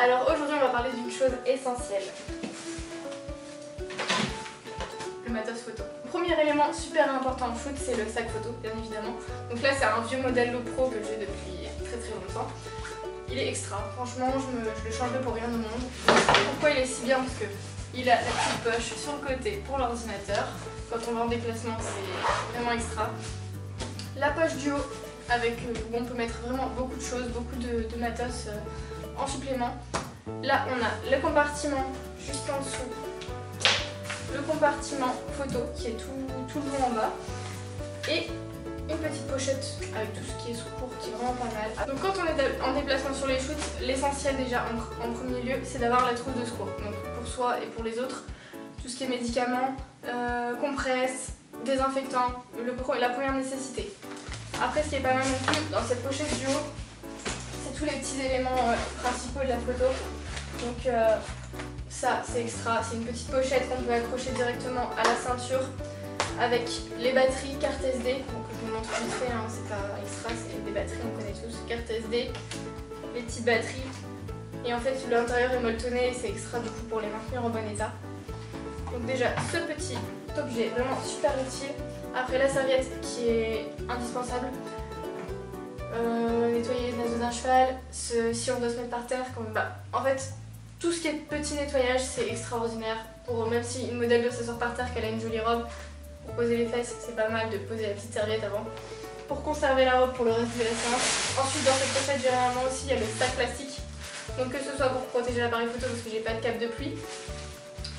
Alors aujourd'hui on va parler d'une chose essentielle. Le matos photo. Premier élément super important en shoot, c'est le sac photo, bien évidemment. Donc là c'est un vieux modèle Lopro que j'ai depuis très longtemps. Il est extra, franchement je le changerai pour rien au monde. Pourquoi il est si bien? Parce que il a la petite poche sur le côté pour l'ordinateur. Quand on va en déplacement c'est vraiment extra. La poche du haut avec où on peut mettre vraiment beaucoup de choses, beaucoup de matos en supplément. Là on a le compartiment juste en dessous, le compartiment photo qui est tout le long en bas et une petite pochette avec tout ce qui est secours qui est vraiment pas mal. Donc quand on est en déplacement sur les shoots, l'essentiel déjà en premier lieu c'est d'avoir la trousse de secours. Donc pour soi et pour les autres, tout ce qui est médicaments, compresses, désinfectants, la première nécessité. Après ce qui est pas mal non plus dans cette pochette du haut, c'est tous les petits éléments principaux de la photo. Donc ça c'est extra, c'est une petite pochette qu'on peut accrocher directement à la ceinture avec les batteries, carte SD, donc je vous montre vite fait, hein, c'est pas extra, c'est des batteries, on connaît tous, carte SD, les petites batteries, et en fait l'intérieur est molletonné et c'est extra du coup pour les maintenir en bon état. Donc déjà ce petit objet vraiment super utile. Après la serviette qui est indispensable, nettoyer les naseaux d'un cheval, si on doit se mettre par terre, en fait tout ce qui est petit nettoyage c'est extraordinaire. Même si une modèle doit s'asseoir par terre, qu'elle a une jolie robe, pour poser les fesses c'est pas mal de poser la petite serviette avant. Pour conserver la robe pour le reste de la séance. Ensuite dans cette pochette généralement aussi il y a le sac plastique. Donc que ce soit pour protéger l'appareil photo parce que j'ai pas de cape de pluie,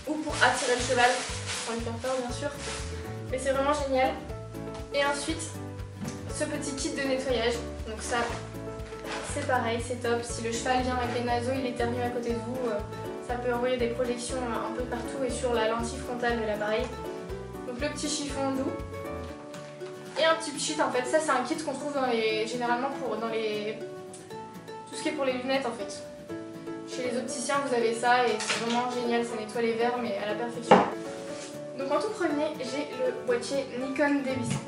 ou pour attirer le cheval, sans lui faire peur bien sûr. Mais c'est vraiment génial. Et ensuite, ce petit kit de nettoyage. Donc ça, c'est pareil, c'est top. Si le cheval vient avec les naseaux, il éternue à côté de vous, ça peut envoyer des projections un peu partout et sur la lentille frontale de l'appareil. Donc le petit chiffon doux. Et un petit pchit en fait. Ça c'est un kit qu'on trouve généralement tout ce qui est pour les lunettes en fait. Chez les opticiens vous avez ça et c'est vraiment génial, ça nettoie les verres mais à la perfection. Donc en tout premier, j'ai le boîtier Nikon D800.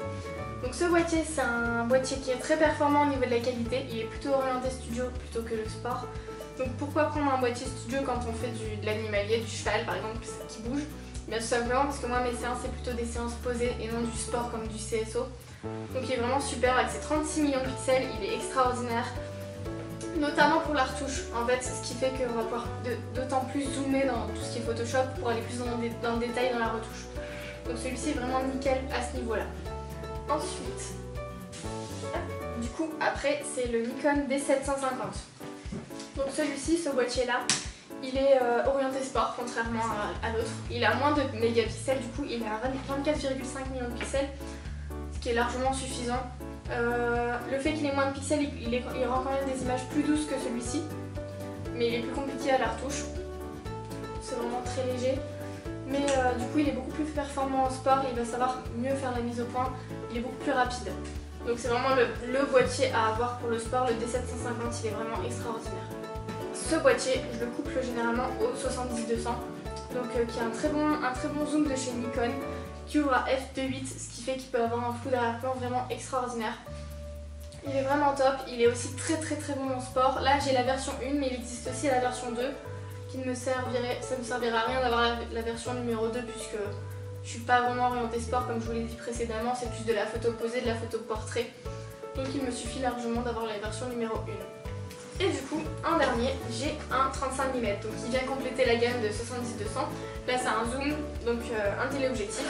Donc ce boîtier, c'est un boîtier qui est très performant au niveau de la qualité. Il est plutôt orienté studio plutôt que le sport. Donc pourquoi prendre un boîtier studio quand on fait de l'animalier, du cheval par exemple, qui bouge? Bien tout simplement parce que moi mes séances c'est plutôt des séances posées et non du sport comme du CSO. Donc il est vraiment super avec ses 36 millions de pixels, il est extraordinaire. Notamment pour la retouche, en fait, ce qui fait qu'on va pouvoir d'autant plus zoomer dans tout ce qui est Photoshop pour aller plus dans le détail dans la retouche. Donc celui-ci est vraiment nickel à ce niveau-là. Ensuite, du coup, après, c'est le Nikon D750. Donc celui-ci, ce boîtier-là, il est orienté sport, contrairement à l'autre. Il a moins de mégapixels, du coup, il est à 24,5 millions de pixels, ce qui est largement suffisant. Le fait qu'il ait moins de pixels, il rend quand même des images plus douces que celui-ci, mais il est plus compliqué à la retouche. C'est vraiment très léger, mais du coup il est beaucoup plus performant en sport, il va savoir mieux faire la mise au point, il est beaucoup plus rapide. Donc c'est vraiment le boîtier à avoir pour le sport, le D750 il est vraiment extraordinaire. Ce boîtier, je le couple généralement au 70-200, donc qui a un très bon zoom de chez Nikon, qui ouvre à f2.8, ce qui fait qu'il peut avoir un flou d'arrière-plan vraiment extraordinaire. Il est vraiment top, il est aussi très bon en sport. Là j'ai la version 1 mais il existe aussi la version 2 qui ne me servirait, ça ne me servirait à rien d'avoir la version numéro 2 puisque je suis pas vraiment orientée sport comme je vous l'ai dit précédemment, c'est plus de la photo posée, de la photo portrait. Donc il me suffit largement d'avoir la version numéro 1. Et du coup, en dernier, j'ai un 35 mm donc qui vient compléter la gamme de 70-200. Là c'est un zoom, donc un téléobjectif.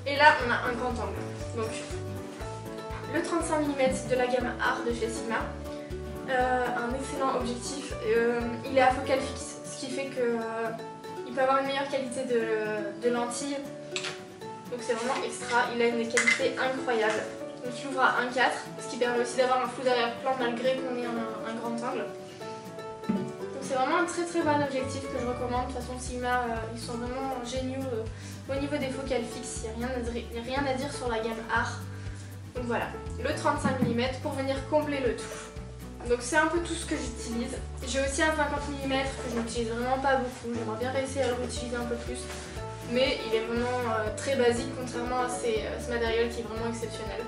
Et là on a un grand angle. Donc le 35 mm de la gamme Art de chez Sigma. Un excellent objectif. Il est à focale fixe, ce qui fait qu'il peut avoir une meilleure qualité de lentille. Donc c'est vraiment extra. Il a une qualité incroyable. Donc il ouvre à 1.4, ce qui permet aussi d'avoir un flou d'arrière-plan malgré qu'on ait un grand angle. Donc c'est vraiment un très bon objectif que je recommande. De toute façon Sigma, ils sont vraiment géniaux au niveau des focales fixes. Il n'y a rien à dire sur la gamme Art. Donc voilà, le 35 mm pour venir combler le tout. Donc c'est un peu tout ce que j'utilise. J'ai aussi un 50 mm que je n'utilise vraiment pas beaucoup. J'aimerais bien réussir à l'utiliser un peu plus. Mais il est vraiment très basique contrairement à ce matériel qui est vraiment exceptionnel.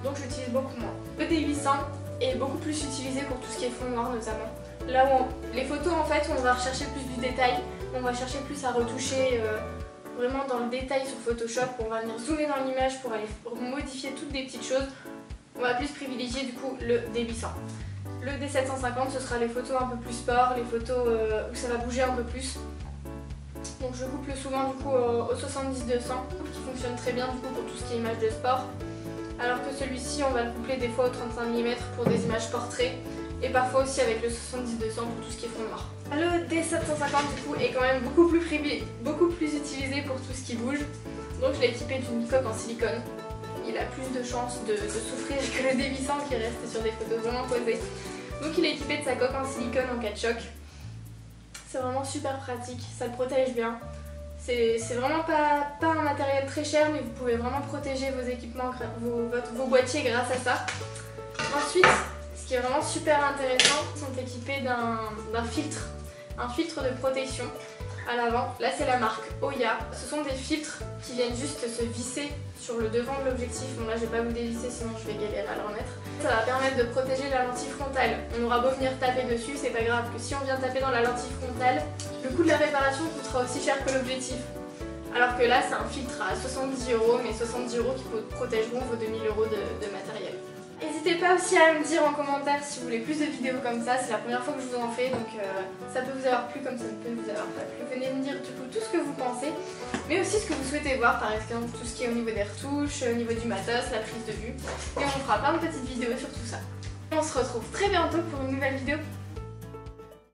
Donc j'utilise beaucoup moins. Le D800 est beaucoup plus utilisé pour tout ce qui est fond noir notamment. Là où les photos en fait on va rechercher plus du détail, on va chercher plus à retoucher vraiment dans le détail sur Photoshop, on va venir zoomer dans l'image pour aller modifier toutes des petites choses. On va plus privilégier du coup le D800. Le D750 ce sera les photos un peu plus sport, les photos où ça va bouger un peu plus. Donc je couple souvent du coup au 70-200 qui fonctionne très bien du coup pour tout ce qui est images de sport. Alors que celui-ci on va le coupler des fois au 35 mm pour des images portraits et parfois aussi avec le 70-200 pour tout ce qui est fond noir. Le D750 du coup est quand même beaucoup plus utilisé pour tout ce qui bouge. Donc je l'ai équipé d'une coque en silicone. Il a plus de chances de souffrir que le D800 qui reste sur des photos vraiment posées. Donc il est équipé de sa coque en silicone en cas de choc. C'est vraiment super pratique, ça le protège bien. C'est vraiment pas un matériel très cher, mais vous pouvez vraiment protéger vos équipements, vos boîtiers grâce à ça. Ensuite, ce qui est vraiment super intéressant, ils sont équipés d'un filtre, un filtre de protection à l'avant. Là c'est la marque Oya. Ce sont des filtres qui viennent juste se visser sur le devant de l'objectif. Bon là je vais pas vous dévisser sinon je vais galérer à le remettre. Ça va permettre de protéger la lentille frontale. On aura beau venir taper dessus, c'est pas grave, que si on vient taper dans la lentille frontale, le coût de la réparation coûtera aussi cher que l'objectif. Alors que là c'est un filtre à 70 €, mais 70 € qui protégeront vos 2000 € de matériel. N'hésitez pas aussi à me dire en commentaire si vous voulez plus de vidéos comme ça, c'est la première fois que je vous en fais, donc ça peut vous avoir plu comme ça peut vous avoir pas plu. Venez me dire du coup tout ce que vous pensez, mais aussi ce que vous souhaitez voir, par exemple tout ce qui est au niveau des retouches, au niveau du matos, la prise de vue, et on fera plein de petites vidéos sur tout ça. On se retrouve très bientôt pour une nouvelle vidéo.